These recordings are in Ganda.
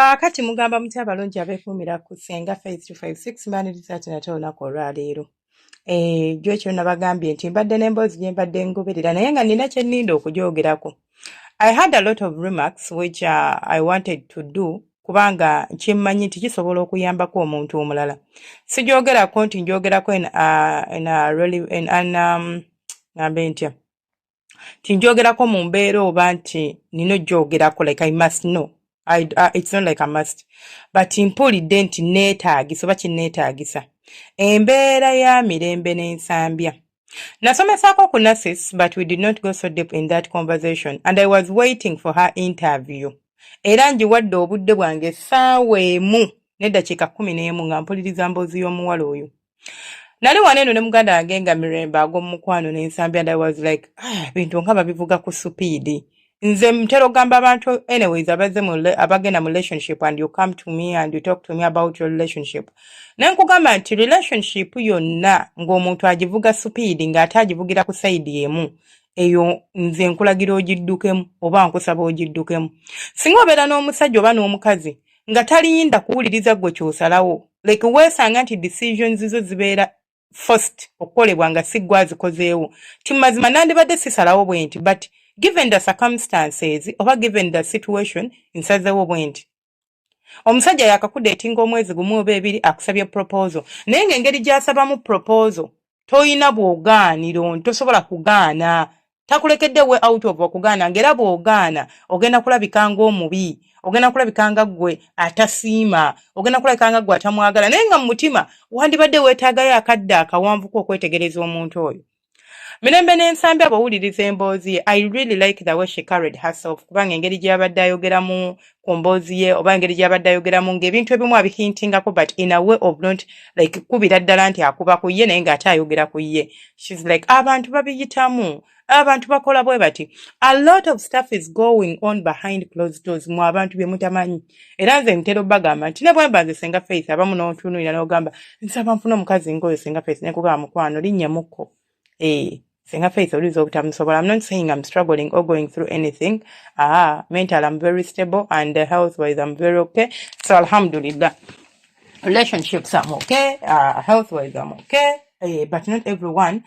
Kaakati mugamba mutya abalungi abeekuumira ku Senga Phase 256 mbaaniriza ati nate olunaku olwaleero. Gyo ekyo nabagambye nti mbadde n'emboozi gye mbadde ngoberera naye nga nina kye nninda okugyogerako. I had a lot of remarks which I wanted to do kubanga kimmanyi nti kisobola okuyambako omuntu omulala. Sijyogerako nti njyogerako ngambe ntya. Tinjogerako mu mbeera oba nti nino jyogerako like I must know. It's not like I must. But mpulidde nti neetaagisa oba kinneetaagisa. Embeera ya Mirembe ne Nsambya. Nasomesaako ku nurses, but we did not go so deep in that conversation. And I was waiting for her interview. Era njiwadde obudde bwange essaawa emu n'eddakiika 11 nga mpuliriza mboozi y'omuwala oyo. Nali waneno ne muganda wange nga Mirembe ag'omukwano ne Nsambya, and I was like, bintu nga babivuga ku supiidi. Nze mtero gamba abantu anyways abagenda mu relationship and you come to me and you talk to me about your relationship. Nankugamba nti relationship yonna ng'omuntu agivuga supiidi ng'ate agivugira ku side emu. Eyo nze nkulagira ogiddukemu oba nkusaba ogiddukemu. Singa obeera n'omusajja oba n'omukazi nga talinda kuwuliriza gwe kyosalawo. Like weesanga nti decisions zo zibeera first okukolebwa nga si gwe azikozeewo. Ti mazima nandibadde sisalawo bwe nti but given the circumstances oba given the situation nsazeewo bwe nti. Omusajja yakakudeetinga omwezi gumu oba ebiri akusabye proposal. Naye ng'engeri gy'asabamu proposal toyina bw'ogaaniro tosobola kugaana. Takulekedde we out of okugaana ng'era bw'ogaana ogenda kulabika ng'omubi. Ogenda kulabika nga gwe atasiima, ogenda kulabika nga gwe atamwagala, naye nga mu mutima wandibadde weetaagayo akadde akawanvuko okwetegereza omuntu oyo. Mirembe ne Nsambya bw'owuliriza emboozi ye, I really like the way she carried herself, kubanga engeri gy'abadde ayogeramu ku mboozi ye oba engeri gy'abadde ayogeramu ng'ebintu ebimu abihintingako but in a way of not like kubira ddala nti akuba ku ye naye ng'ate ayogera ku ye. She's like abantu babiyitamu. Abantu bakola bwe bati. A lot of stuff is going on behind closed doors mu abantu bye mutamanyi. Era nze ntero bagamba nti ne bwemba nze Senga Faith abamu n'otunuulira n'ogamba nsaba nfuna omukazi ng'oyo Senga Faith ne kugamba mukwano linnya mukko. Senga Faith oliza obutamusobola. I'm not saying I'm struggling or going through anything. Mental I'm very stable and health-wise I'm very okay. So alhamdulillah. Relationships I'm okay. Health-wise I'm okay. But not everyone.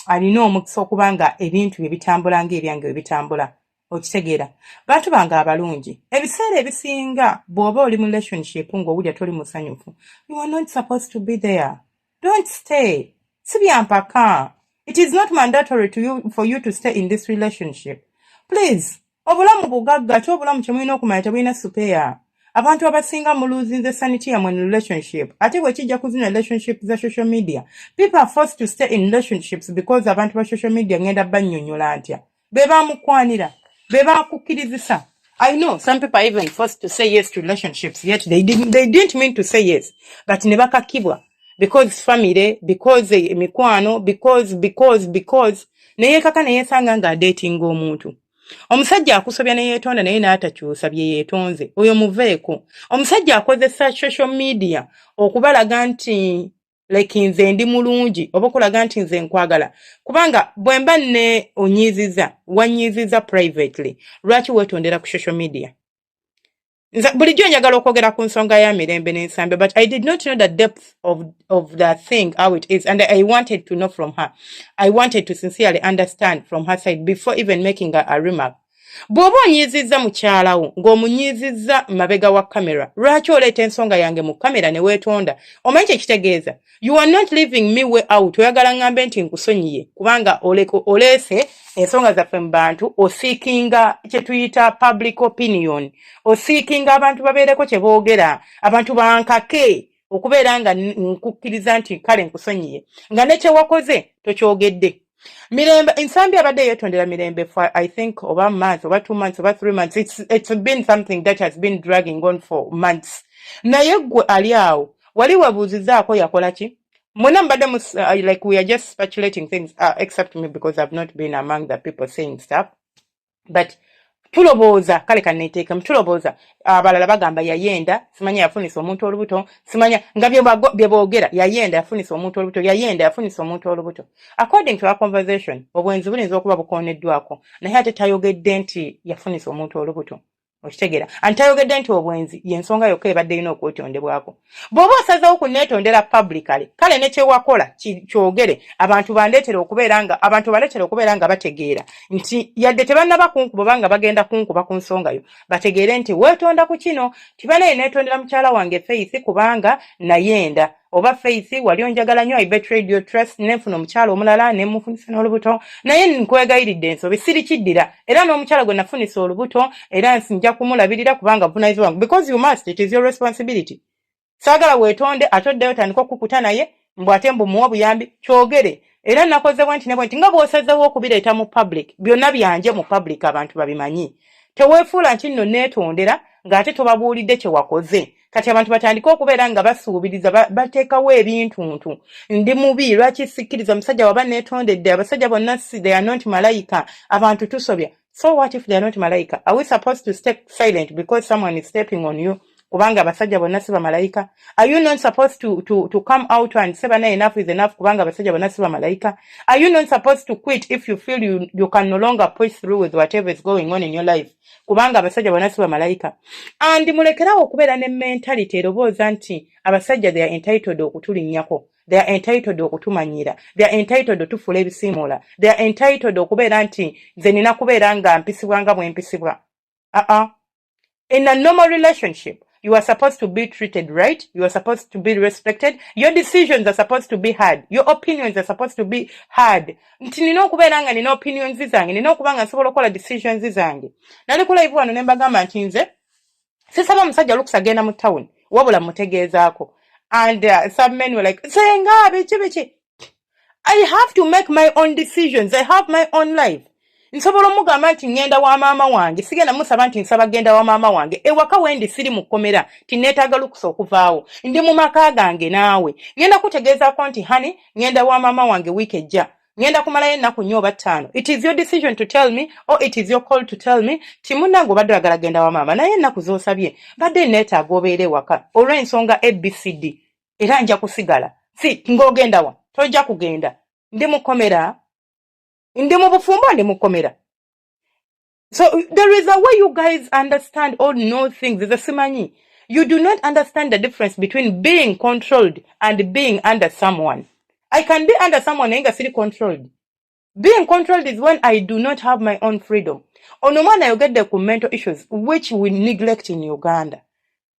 Alina omukisa okuba nga ebintu bye bitambula ng'ebyange bye bitambula. Okitegeera. Bantu bange abalungi. Ebiseera ebisinga bw'oba oli mu relationship ng'owulira toli musanyufu. You are not supposed to be there. Don't stay. Si byampaka. It is not mandatory for you to stay in this relationship. Please. Obulamu bugagga ate obulamu kye mulina okumanya tebulina superior. Abantu abasinga mu losing the sanity in relationship. Ate bwe kijja kuzina relationship za social media. People are forced to stay in relationships because abantu ba social media ngenda bannyonnyola ntya. Be bamukwanira. Be bakukkirizisa. I know some people are even forced to say yes to relationships yet they didn't mean to say yes. But ne bakakibwa. Because family, because mikwano, because naye kaka naye sanga nga dating omuntu. Omusajja akusobya ne yeetonda naye n'atakyusa bye yeetonze. Oyo muveeko. Omusajja akozesa social media okubalaga nti like nze ndi mulungi oba okulaga nti nze nkwagala. Kubanga bwemba ne wanyiziza privately. Lwaki weetondera ku social media? Bulijjo njagala okwogera ku nsonga ya Mirembe ne Nsambya, but I did not know the depth of the thing, how it is, and I wanted to know from her. I wanted to sincerely understand from her side before even making a remark. Bw'oba onyiizizza mukyalawo ng'omunyiizizza mabega wa kamera, lwaki oleeta ensonga yange mu kamera ne weetonda? Omanyi kye kitegeeza? You are not leaving me way out. Oyagala ngambe nti nkusonyiye kubanga oleese ensonga zaffe mu bantu osiikinga kye tuyita public opinion. Osiikinga abantu babeereko kye boogera, abantu bankake okubeera nga nkukkiriza nti kale nkusonyiye. Nga ne kye wakoze tokyogedde. Mirembe Nsambya abadde yeetondera Mirembe for I think over months, over 2 months, over 3 months. It's been something that has been dragging on for months. Naye gwe ali awo wali wabuuzizzaako yakola ki? Mwena mbadde like we are just speculating things except me because I've not been among the people saying stuff. But tulobooza kale kanneeteekemu tulobooza abalala bagamba yayenda simanya yafunisa omuntu olubuto simanya nga bye boogera yayenda yafunisa omuntu olubuto yayenda yafunisa omuntu olubuto. According to our conversation obwenzi bulinza okuba bukooneddwako naye ate tayogedde nti yafunisa omuntu olubuto. Okitegeera antayogedde nti obwenzi yensonga yokka ebadde ina okwetondebwako bw'oba osazeewo kunneetondera publicly kale ne kyewakola kyogere abantu bandeetera okubeera nga bategeera nti yadde tebannaba kunkuba banga bagenda kunkuba ku nsongayo bategeere nti weetonda ku kino tibanaye neetondera mukyala wange Faith kubanga nayenda oba Faith wali onjagala nnyo I betrayed your trust nenfuna omukyala omulala nemufunisa n'olubuto naye nkwegayiridde ensobi sirikiddira era n'omukyala gwe nafunisa olubuto era nsinja kumulabirira kubanga buvunaanyizibwa wange because you must, it is your responsibility. Saagala weetonde atoddeyo tandika okukuta naye mbwate mbumuwa obuyambi kyogere era nakoze bwenti ne bwenti nga bw'osazeewo okubireeta mu public byonna byanje mu public abantu babimanyi teweefuula nti nno neetondera ng'ate tobabuulidde kye wakoze kati abantu batandika okubeera nga basuubiriza bateekawo ebintuntu ndi mubi lwaki sikkiriza musajja waba neetondedde abasajja bonna they are not malayika abantu tusobya. So what if they are not malaika? Are we supposed to stay silent because someone is stepping on you? Kubanga basajja bonna si bamalaika. Are you not supposed to come out and say bana enough is enough kubanga basajja bonna si bamalaika? Are you not supposed to quit if you feel you can no longer push through with whatever is going on in your life? Kubanga basajja bonna si bamalaika. And mulekerawo okubeera ne mentality erobooza nti abasajja they are entitled okutulinnyako. They are entitled okutumanyira. They are entitled okutufula ebisiimula. They are entitled okubeera nti nze nina kubeera nga mpisibwa nga bwe mpisibwa. In a normal relationship, you are supposed to be treated right. You are supposed to be respected. Your decisions are supposed to be heard. Your opinions are supposed to be heard. Nti nina okubeera nga nina opinions zange. Nina okuba nga nsobola okukola decisions zange. Nali ku live wano ne mbagamba nti nze sisaba musajja lukusa genda mu town wabula mutegeezaako. And some men were like, Senga, bichi. I have to make my own decisions. I have my own life. Nsobola omugamba nti ngenda wa maama wange. Sigenda musaba nti nsaba genda wa maama wange. Ewaka wendi siri mukomera. Tineetaaga lukusa okuvaawo. Ndi mu maka gange naawe. Ngenda kutegeezaako nti hani ngenda wa maama wange wiiki ejja. Ngenda kumalayo ennaku 4 oba 5. It is your decision to tell me or it is your call to tell me ti munnange obadde oyagala genda wa maama naye ennaku z'osabye badde neetaaga obeere ewaka olw'ensonga ABCD era nja kusigala si ng'ogenda wa tojja kugenda ndi mukomera ndi mu bufumbo ndi mukomera. So there is a way you guys understand or know things is a simanyi. You do not understand the difference between being controlled and being under someone. I can be under someone and siri controlled. Being controlled is when I do not have my own freedom. Ono mwana yogedde ku mental issues which we neglect in Uganda.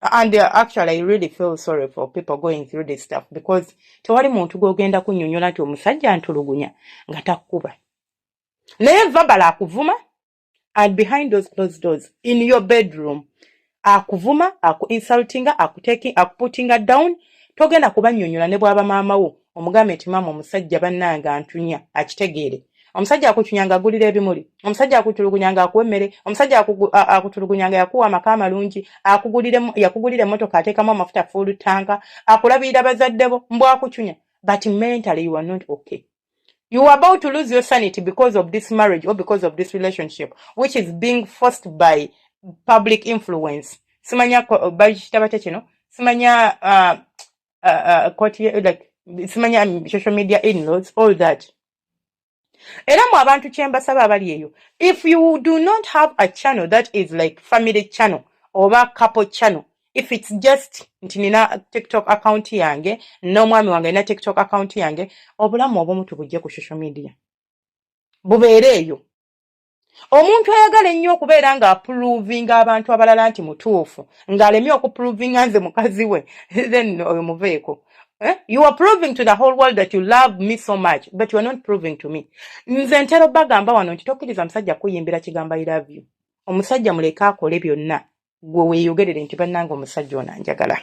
And actually I really feel sorry for people going through this stuff because tewali muntu gogenda kunnyonnyola nti omusajja antulugunya nga takkuba. Naye verbal akuvuma and behind those closed doors in your bedroom akuvuma aku-insultinga aku-puttinga down togenda kubannyonnyola ne bw'aba maama wo omugambe nti maama omusajja bannanga antunya akitegeere. Omusajja akutunyanga agulira ebimuli, omusajja akutulugunyanga akuwa emmere, omusajja akutulugunyanga yakuwa amaka amalungi, yakugulira emmotoka ateekamu amafuta full tanka, akulabirira bazadde bo mbwa akutunya. But mentally you are not okay. You are about to lose your sanity because of this marriage or because of this relationship, which is being forced by public influence. Simanya bakitaba kino, simanya simanya social media in-laws, all that. Era mu abantu kyembasaba abali eyo, if you do not have a channel that is like family channel or couple channel, if it's just nti nina TikTok account yange n'omwami wange nina TikTok account yange, obulamu obw'omu tubujje ku social media bubeere eyo. Omuntu ayagala ennyo okubeera nga approvinga abantu abalala nti mutuufu ng'alemye okuprovinga nze mukazi we then oyo muveeko. You are proving to the whole world that you love me so much, but you are not proving to me. Nze ntera bagamba wano nti tokkiriza musajja kuyimbira kigamba I love you. Omusajja muleka akole byonna gwe weeyogerere nti bannanga omusajja ono anjagala.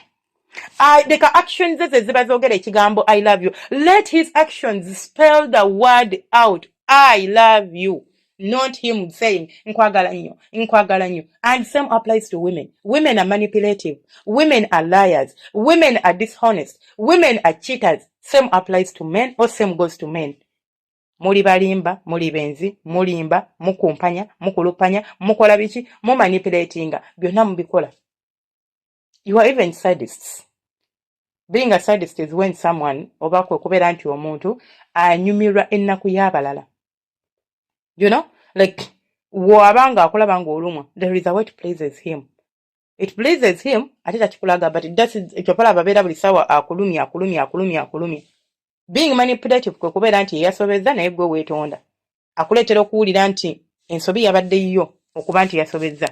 Leka actions ze ziba zoogera ekigambo I love you. Let his actions spell the word out. I love you. Not him saying nkwagala nnyo. And same applies to women. Women are manipulative. Women are liars. Women are dishonest. Women are cheaters. Same applies to men or same goes to men. Muli balimba, muli benzi, mulimba, mukumpanya, mukulupanya, mukola biki, mu manipulatinga. Byonna mubikola. You are even sadists. Being a sadist is when someone oba kwe kubeera nti omuntu anyumirwa ennaku y'abalala. You know, like Wabanga akulaba ng'olumwa, there is a way it pleases him. It pleases him, ate takikulaga, but it does ekyopala babeera buli ssaawa akulumya. Being manipulative kwe kubeera nti yasobezza naye gwe weetonda. Akuleetera okuwulira nti ensobi yabadde yo okuba nti yasobezza.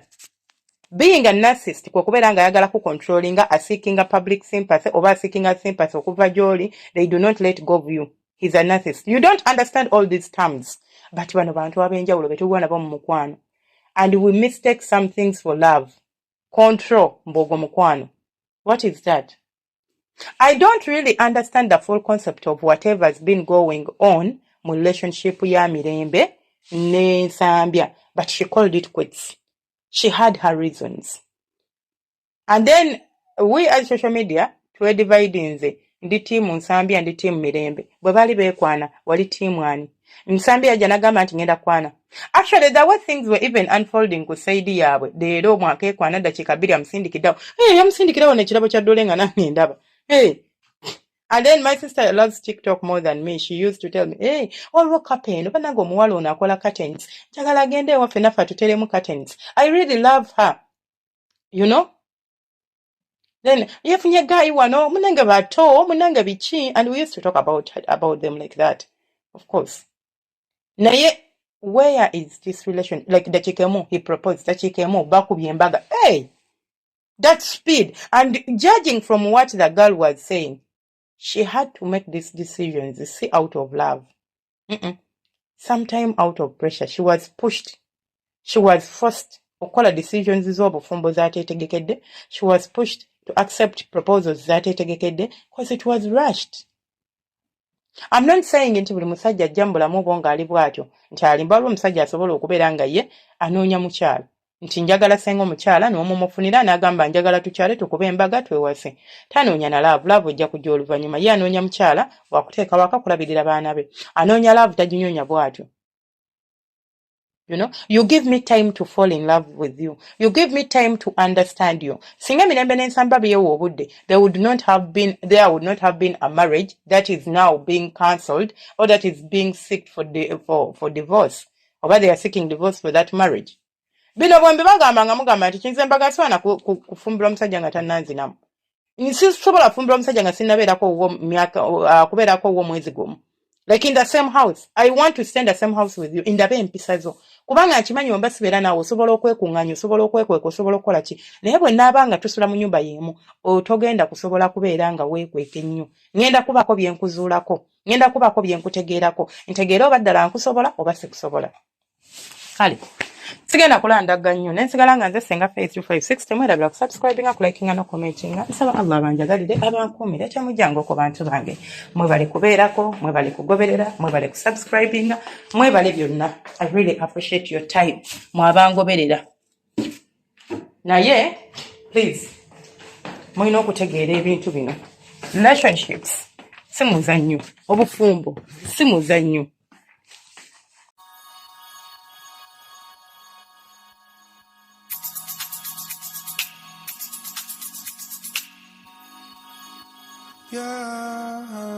Being a narcissist kwe kubeera nga ayagala ku controllinga, seeking a public sympathy oba seeking a sympathy okuva gy'oli, they do not let go of you. He's a narcissist. You don't understand all these terms. But bano bantu ab'enjawulo be tugwa nabo mu mukwano. And we mistake some things for love. Control mbogo mukwano. What is that? I don't really understand the full concept of whatever's been going on mu relationship ya Mirembe ne Nsambya, but she called it quits. She had her reasons. And then we as social media tuwe dividing ndi team Nsambya ndi team Mirembe. Bwe bali beekwana wali team ani. Nsambya yajja n'agamba nti ngenda kwana. Actually, the way things were even unfolding ku side yaabwe, leero mwaka ekwana dakiika 2 amusindikiddawo. Yamusindikirawo n'ekirabo kya ddole nga nange ndaba. And then my sister loves TikTok more than me. She used to tell me, hey, what happened? Obananga omuwala ono akola curtains. Njagala agende ewaffe naffe tuteremu curtains. I really love her. You know? Then, yafunye guy wano, munange bato, munange bichi, and we used to talk about them like that. Of course. Naye, where is this relation? Like, Dachikemo, he proposed, Dachikemo, bakubye embaga. Hey! That speed. And judging from what the girl was saying, she had to make these decisions, see, out of love. Sometime out of pressure. She was pushed. She was forced. Okola decisions z'obufumbo z'ateetegekedde. She was pushed to accept proposals z'ateetegekedde because it was rushed. I'm not saying nti buli musajja ajja mu bulamu bwo ng'ali bw'atyo nti alimba olwo omusajja asobola okubeera nga ye anoonya mukyala nti njagala senga omukyala n'omumufunira n'agamba njagala tukyale tukube embaga twewase. Tanoonya na laavu ojja kujja oluvannyuma. Ye anoonya mukyala wakuteeka waka kulabirira baana be. Anoonya laavu taginyonya bw'atyo. You know, you give me time to fall in love with you. You give me time to understand you. Singa Mirembe ne Nsambya beewa obudde, there would not have been a marriage that is now being cancelled or that is being sought for divorce. Or they are seeking divorce for that marriage. Bino bwembe bagamba nga mugamba nti kinze mbaga swana kufumbula omusajja nga tannanzinamu. Nsisobola kufumbula omusajja nga sinnabeerako kubeerako ow'o mwezi gumu. Like in the same house. I want to stay in the same house with you. Ndabe empisa zo. Kubanga nkimanyi omba sibeera naawe osobola okwekuŋŋaanya, osobola okwekweka, osobola okukola ki. Naye bwe nnaaba nga tusula mu nnyumba y'emu, togenda kusobola kubeera nga weekweka ennyo. Ngenda kubaako bye nkuzuulako. Ngenda kubaako bye nkutegeerako. Ntegeera oba ddala nkusobola oba sikusobola. Kale. Sigenda kulandaga nnyo nensigala nga nze Senga Face 256 temwerabira ku subscribinga ku likinga no commentinga. Nsaba Allah banjagalire abankuumire temujjango ku bantu bange. Mwebale kubeerako, mwebale kugoberera, mwebale ku subscribinga, mwebale byonna. I really appreciate your time. Mwabangoberera. Naye, please, mulina okutegeera ebintu bino. Relationships si muzannyo, obufumbo si muzannyo. Yeah.